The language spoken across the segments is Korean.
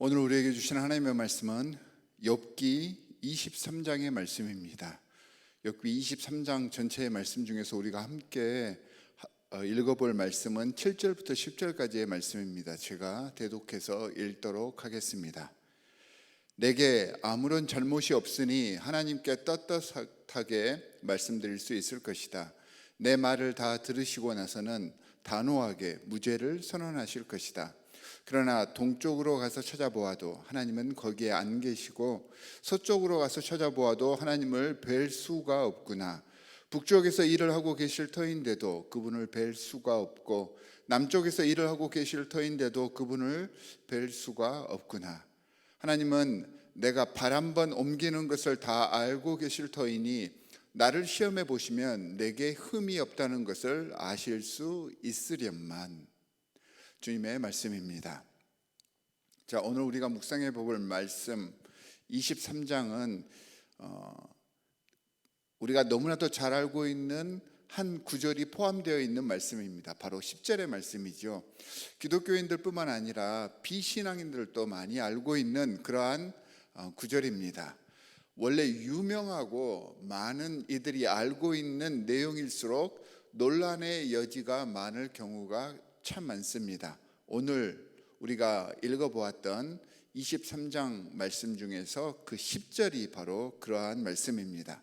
오늘 우리에게 주신 하나님의 말씀은 욥기 23장의 말씀입니다. 욥기 23장 전체의 말씀 중에서 우리가 함께 읽어볼 말씀은 7절부터 10절까지의 말씀입니다. 제가 대독해서 읽도록 하겠습니다. 내게 아무런 잘못이 없으니 하나님께 떳떳하게 말씀드릴 수 있을 것이다. 내 말을 다 들으시고 나서는 단호하게 무죄를 선언하실 것이다. 그러나 동쪽으로 가서 찾아보아도 하나님은 거기에 안 계시고 서쪽으로 가서 찾아보아도 하나님을 뵐 수가 없구나. 북쪽에서 일을 하고 계실 터인데도 그분을 뵐 수가 없고 남쪽에서 일을 하고 계실 터인데도 그분을 뵐 수가 없구나. 하나님은 내가 발 한 번 옮기는 것을 다 알고 계실 터이니 나를 시험해 보시면 내게 흠이 없다는 것을 아실 수 있으련만. 주님의 말씀입니다. 자, 오늘 우리가 묵상해 볼 말씀 23장은 우리가 너무나도 잘 알고 있는 한 구절이 포함되어 있는 말씀입니다. 바로 10절의 말씀이죠. 기독교인들뿐만 아니라 비신앙인들도 많이 알고 있는 그러한 구절입니다. 원래 유명하고 많은 이들이 알고 있는 내용일수록 논란의 여지가 많을 경우가 참 많습니다. 오늘 우리가 읽어보았던 23장 말씀 중에서 그 10절이 바로 그러한 말씀입니다.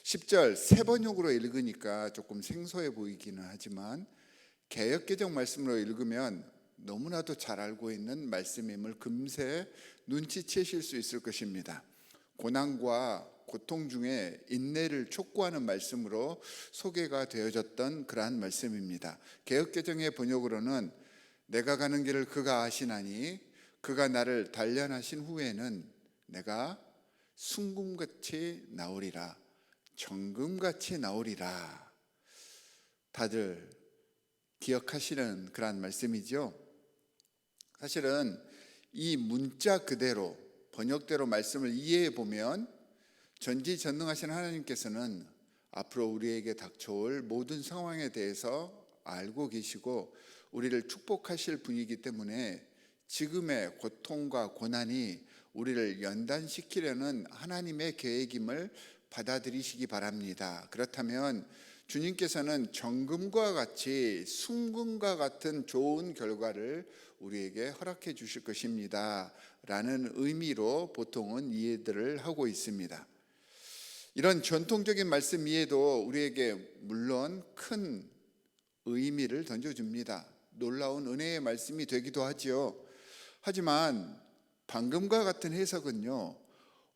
10절 세 번역으로 읽으니까 조금 생소해 보이기는 하지만 개역개정 말씀으로 읽으면 너무나도 잘 알고 있는 말씀임을 금세 눈치채실 수 있을 것입니다. 고난과 고통 중에 인내를 촉구하는 말씀으로 소개가 되어졌던 그러한 말씀입니다. 개역개정의 번역으로는 내가 가는 길을 그가 아시나니 그가 나를 단련하신 후에는 내가 순금같이 나오리라, 정금같이 나오리라. 다들 기억하시는 그러한 말씀이죠. 사실은 이 문자 그대로 번역대로 말씀을 이해해 보면 전지전능하신 하나님께서는 앞으로 우리에게 닥쳐올 모든 상황에 대해서 알고 계시고 우리를 축복하실 분이기 때문에 지금의 고통과 고난이 우리를 연단시키려는 하나님의 계획임을 받아들이시기 바랍니다. 그렇다면 주님께서는 정금과 같이 순금과 같은 좋은 결과를 우리에게 허락해 주실 것입니다 라는 의미로 보통은 이해들을 하고 있습니다. 이런 전통적인 말씀 이해도 우리에게 물론 큰 의미를 던져줍니다. 놀라운 은혜의 말씀이 되기도 하지요. 하지만 방금과 같은 해석은요,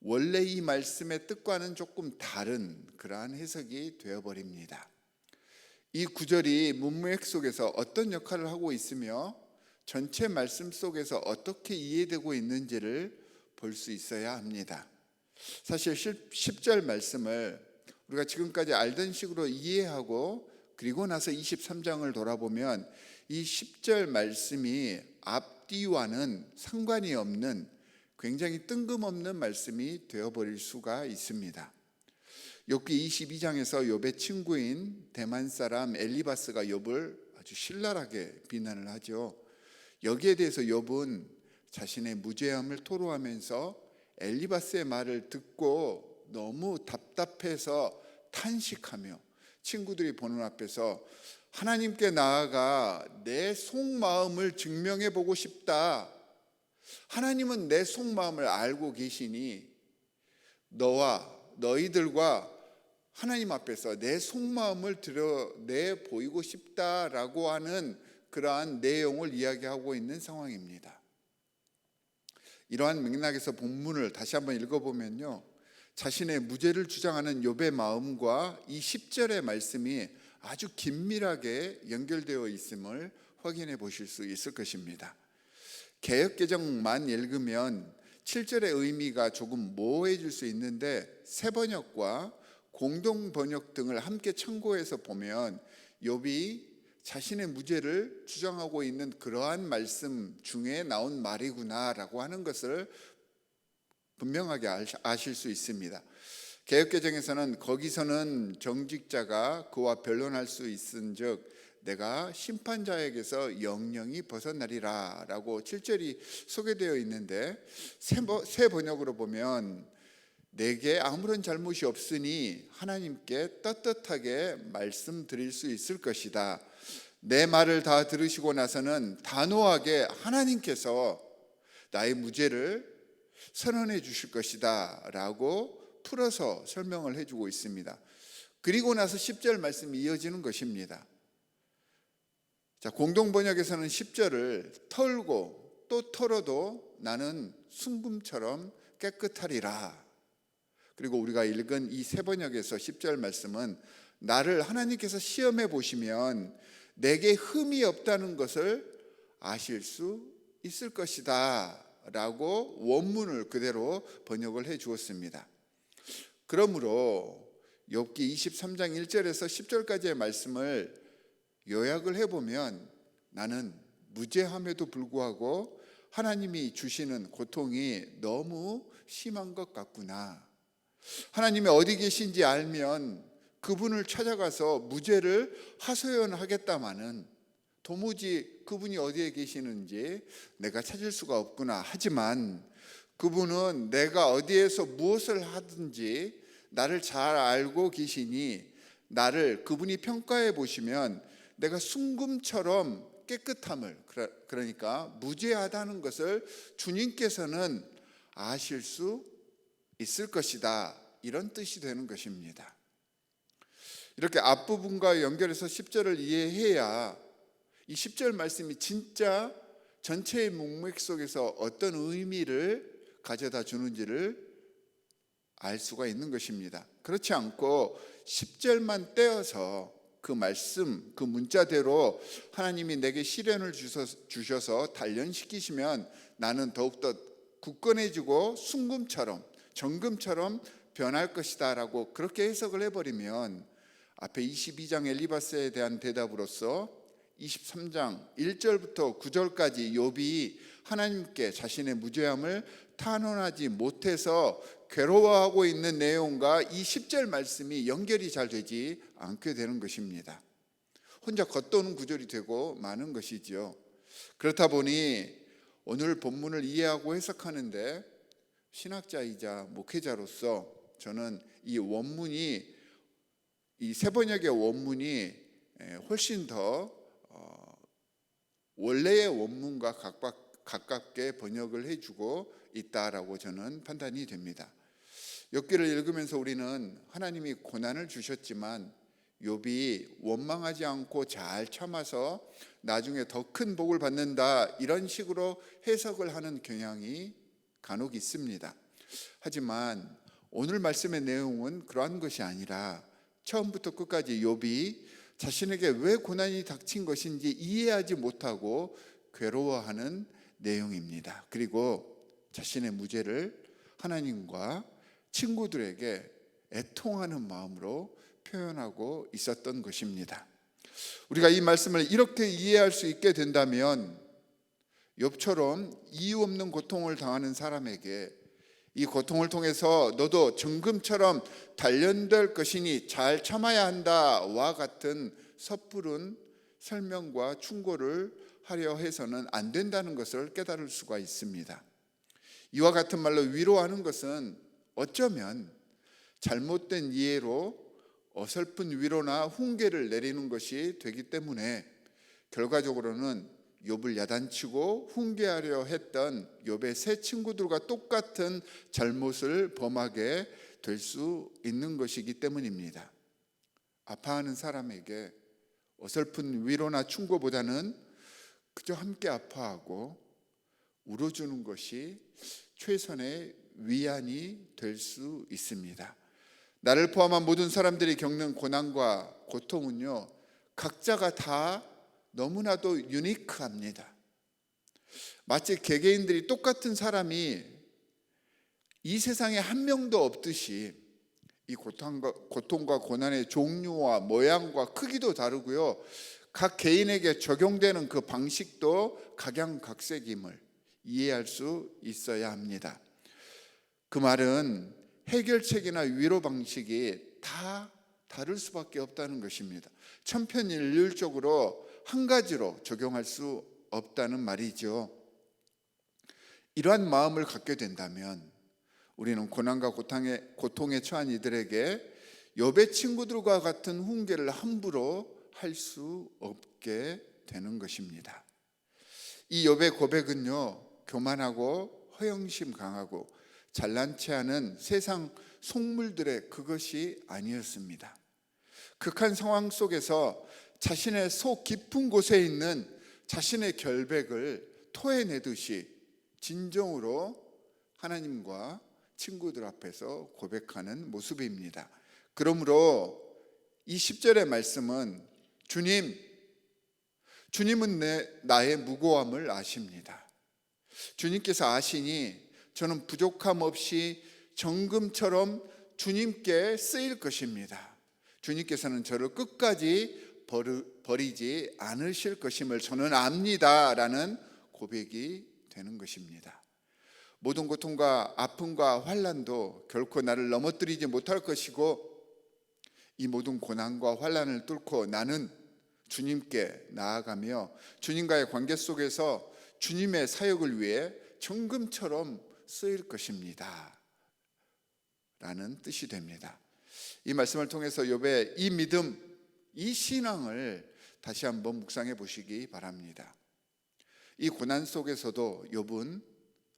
원래 이 말씀의 뜻과는 조금 다른 그러한 해석이 되어버립니다. 이 구절이 문맥 속에서 어떤 역할을 하고 있으며 전체 말씀 속에서 어떻게 이해되고 있는지를 볼 수 있어야 합니다. 사실 10절 말씀을 우리가 지금까지 알던 식으로 이해하고 그리고 나서 23장을 돌아보면 이 10절 말씀이 앞뒤와는 상관이 없는 굉장히 뜬금없는 말씀이 되어버릴 수가 있습니다. 욥기 22장에서 욥의 친구인 대만 사람 엘리바스가 욥을 아주 신랄하게 비난을 하죠. 여기에 대해서 욥은 자신의 무죄함을 토로하면서 엘리바스의 말을 듣고 너무 답답해서 탄식하며 친구들이 보는 앞에서 하나님께 나아가 내 속마음을 증명해 보고 싶다. 하나님은 내 속마음을 알고 계시니 너와 너희들과 하나님 앞에서 내 속마음을 드러내 보이고 싶다라고 하는 그러한 내용을 이야기하고 있는 상황입니다. 이러한 맥락에서 본문을 다시 한번 읽어보면요, 자신의 무죄를 주장하는 욥의 마음과 이 10절의 말씀이 아주 긴밀하게 연결되어 있음을 확인해 보실 수 있을 것입니다. 개역개정만 읽으면 7절의 의미가 조금 모호해질 수 있는데 새 번역과 공동 번역 등을 함께 참고해서 보면 욥이 자신의 무죄를 주장하고 있는 그러한 말씀 중에 나온 말이구나라고 하는 것을 분명하게 아실 수 있습니다. 개역개정에서는 거기서는 정직자가 그와 변론할 수 있은즉 내가 심판자에게서 영영이 벗어나리라 라고 7절이 소개되어 있는데, 새 번역으로 보면 내게 아무런 잘못이 없으니 하나님께 떳떳하게 말씀드릴 수 있을 것이다. 내 말을 다 들으시고 나서는 단호하게 하나님께서 나의 무죄를 선언해 주실 것이다 라고 풀어서 설명을 해주고 있습니다. 그리고 나서 10절 말씀이 이어지는 것입니다. 자, 공동번역에서는 10절을 털고 또 털어도 나는 순금처럼 깨끗하리라. 그리고 우리가 읽은 이 새 번역에서 10절 말씀은 나를 하나님께서 시험해 보시면 내게 흠이 없다는 것을 아실 수 있을 것이다 라고 원문을 그대로 번역을 해 주었습니다. 그러므로 욥기 23장 1절에서 10절까지의 말씀을 요약을 해보면 나는 무죄함에도 불구하고 하나님이 주시는 고통이 너무 심한 것 같구나. 하나님이 어디 계신지 알면 그분을 찾아가서 무죄를 하소연하겠다마는 도무지 그분이 어디에 계시는지 내가 찾을 수가 없구나. 하지만 그분은 내가 어디에서 무엇을 하든지 나를 잘 알고 계시니 나를 그분이 평가해 보시면 내가 순금처럼 깨끗함을, 그러니까 무죄하다는 것을 주님께서는 아실 수 있을 것이다, 이런 뜻이 되는 것입니다. 이렇게 앞부분과 연결해서 10절을 이해해야 이 10절 말씀이 진짜 전체의 문맥 속에서 어떤 의미를 가져다 주는지를 알 수가 있는 것입니다. 그렇지 않고 10절만 떼어서 그 말씀, 그 문자대로 하나님이 내게 시련을 주셔서 단련시키시면 나는 더욱더 굳건해지고 순금처럼, 정금처럼 변할 것이다 라고 그렇게 해석을 해버리면 앞에 22장 엘리바스에 대한 대답으로서 23장 1절부터 9절까지 욥이 하나님께 자신의 무죄함을 탄원하지 못해서 괴로워하고 있는 내용과 이 10절 말씀이 연결이 잘 되지 않게 되는 것입니다. 혼자 겉도는 구절이 되고 마는 것이지요. 그렇다 보니 오늘 본문을 이해하고 해석하는데 신학자이자 목회자로서 저는 이 원문이, 이 새 번역의 원문이 훨씬 더 원래의 원문과 가깝게 번역을 해주고 있다라고 저는 판단이 됩니다. 욥기를 읽으면서 우리는 하나님이 고난을 주셨지만 욥이 원망하지 않고 잘 참아서 나중에 더 큰 복을 받는다, 이런 식으로 해석을 하는 경향이 간혹 있습니다. 하지만 오늘 말씀의 내용은 그러한 것이 아니라 처음부터 끝까지 욥이 자신에게 왜 고난이 닥친 것인지 이해하지 못하고 괴로워하는 내용입니다. 그리고 자신의 무죄를 하나님과 친구들에게 애통하는 마음으로 표현하고 있었던 것입니다. 우리가 이 말씀을 이렇게 이해할 수 있게 된다면 욥처럼 이유 없는 고통을 당하는 사람에게 이 고통을 통해서 너도 정금처럼 단련될 것이니 잘 참아야 한다와 같은 섣부른 설명과 충고를 하려 해서는 안 된다는 것을 깨달을 수가 있습니다. 이와 같은 말로 위로하는 것은 어쩌면 잘못된 이해로 어설픈 위로나 훈계를 내리는 것이 되기 때문에 결과적으로는 욥을 야단치고 훈계하려 했던 욥의 세 친구들과 똑같은 잘못을 범하게 될 수 있는 것이기 때문입니다. 아파하는 사람에게 어설픈 위로나 충고보다는 그저 함께 아파하고 울어주는 것이 최선의 위안이 될 수 있습니다. 나를 포함한 모든 사람들이 겪는 고난과 고통은요, 각자가 다 너무나도 유니크합니다. 마치 개개인들이 똑같은 사람이 이 세상에 한 명도 없듯이 이 고통과 고난의 종류와 모양과 크기도 다르고요, 각 개인에게 적용되는 그 방식도 각양각색임을 이해할 수 있어야 합니다. 그 말은 해결책이나 위로 방식이 다 다를 수밖에 없다는 것입니다. 천편일률적으로 한 가지로 적용할 수 없다는 말이죠. 이러한 마음을 갖게 된다면 우리는 고난과 고통에 처한 이들에게 욥의 친구들과 같은 훈계를 함부로 할 수 없게 되는 것입니다. 이 욥의 고백은요, 교만하고 허영심 강하고 잘난 체하는 세상 속물들의 그것이 아니었습니다. 극한 상황 속에서 자신의 속 깊은 곳에 있는 자신의 결백을 토해내듯이 진정으로 하나님과 친구들 앞에서 고백하는 모습입니다. 그러므로 이 10절의 말씀은 주님은 나의 무고함을 아십니다. 주님께서 아시니 저는 부족함 없이 정금처럼 주님께 쓰일 것입니다. 주님께서는 저를 끝까지 버리지 않으실 것임을 저는 압니다 라는 고백이 되는 것입니다. 모든 고통과 아픔과 환난도 결코 나를 넘어뜨리지 못할 것이고, 이 모든 고난과 환난을 뚫고 나는 주님께 나아가며 주님과의 관계 속에서 주님의 사역을 위해 정금처럼 쓰일 것입니다 라는 뜻이 됩니다. 이 말씀을 통해서 욥의 이 믿음, 이 신앙을 다시 한번 묵상해 보시기 바랍니다. 이 고난 속에서도 욥은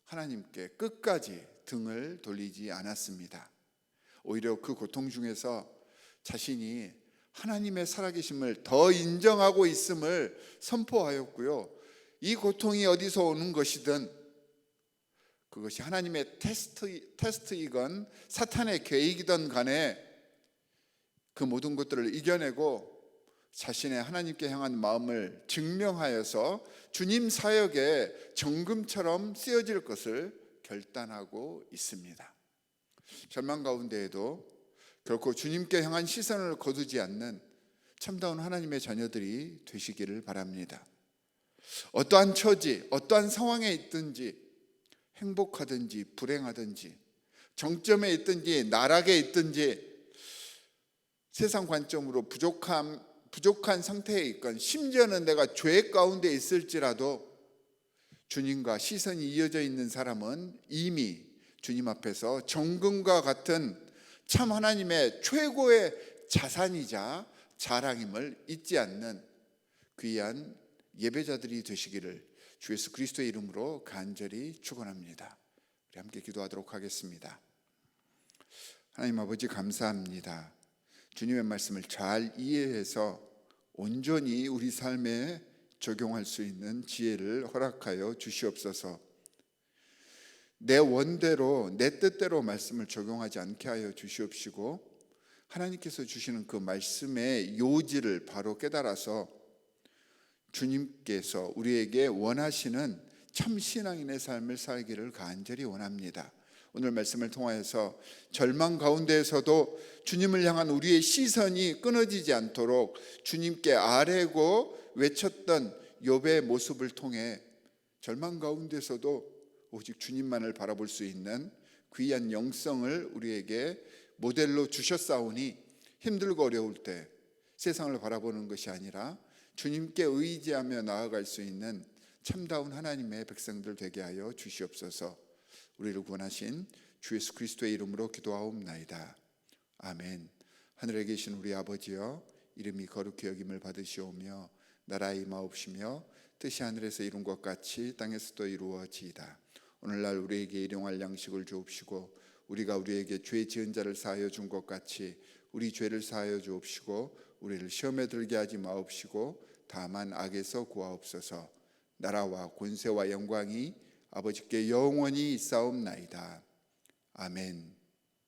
하나님께 끝까지 등을 돌리지 않았습니다. 오히려 그 고통 중에서 자신이 하나님의 살아계심을 더 인정하고 있음을 선포하였고요, 이 고통이 어디서 오는 것이든 그것이 하나님의 테스트이건 사탄의 계획이든 간에 그 모든 것들을 이겨내고 자신의 하나님께 향한 마음을 증명하여서 주님 사역에 정금처럼 쓰여질 것을 결단하고 있습니다. 절망 가운데에도 결코 주님께 향한 시선을 거두지 않는 참다운 하나님의 자녀들이 되시기를 바랍니다. 어떠한 처지, 어떠한 상황에 있든지, 행복하든지 불행하든지, 정점에 있든지 나락에 있든지, 세상 관점으로 부족한 상태에 있건 심지어는 내가 죄 가운데 있을지라도 주님과 시선이 이어져 있는 사람은 이미 주님 앞에서 정금과 같은 참 하나님의 최고의 자산이자 자랑임을 잊지 않는 귀한 예배자들이 되시기를 주 예수 그리스도의 이름으로 간절히 축원합니다. 우리 함께 기도하도록 하겠습니다. 하나님 아버지, 감사합니다. 주님의 말씀을 잘 이해해서 온전히 우리 삶에 적용할 수 있는 지혜를 허락하여 주시옵소서. 내 원대로 내 뜻대로 말씀을 적용하지 않게 하여 주시옵시고, 하나님께서 주시는 그 말씀의 요지를 바로 깨달아서 주님께서 우리에게 원하시는 참 신앙인의 삶을 살기를 간절히 원합니다. 오늘 말씀을 통하여서 절망 가운데에서도 주님을 향한 우리의 시선이 끊어지지 않도록 주님께 아뢰고 외쳤던 욥의 모습을 통해 절망 가운데서도 오직 주님만을 바라볼 수 있는 귀한 영성을 우리에게 모델로 주셨사오니, 힘들고 어려울 때 세상을 바라보는 것이 아니라 주님께 의지하며 나아갈 수 있는 참다운 하나님의 백성들 되게 하여 주시옵소서. 우리를 구원하신 주 예수 그리스도의 이름으로 기도하옵나이다. 아멘. 하늘에 계신 우리 아버지여, 이름이 거룩히 여김을 받으시오며 나라의 임하옵시며 뜻이 하늘에서 이룬 것 같이 땅에서도 이루어지이다. 오늘날 우리에게 일용할 양식을 주옵시고, 우리가 우리에게 죄 지은 자를 사하여 준 것 같이 우리 죄를 사하여 주옵시고, 우리를 시험에 들게 하지 마옵시고 다만 악에서 구하옵소서. 나라와 권세와 영광이 아버지께 영원히 있사옵나이다. 아멘.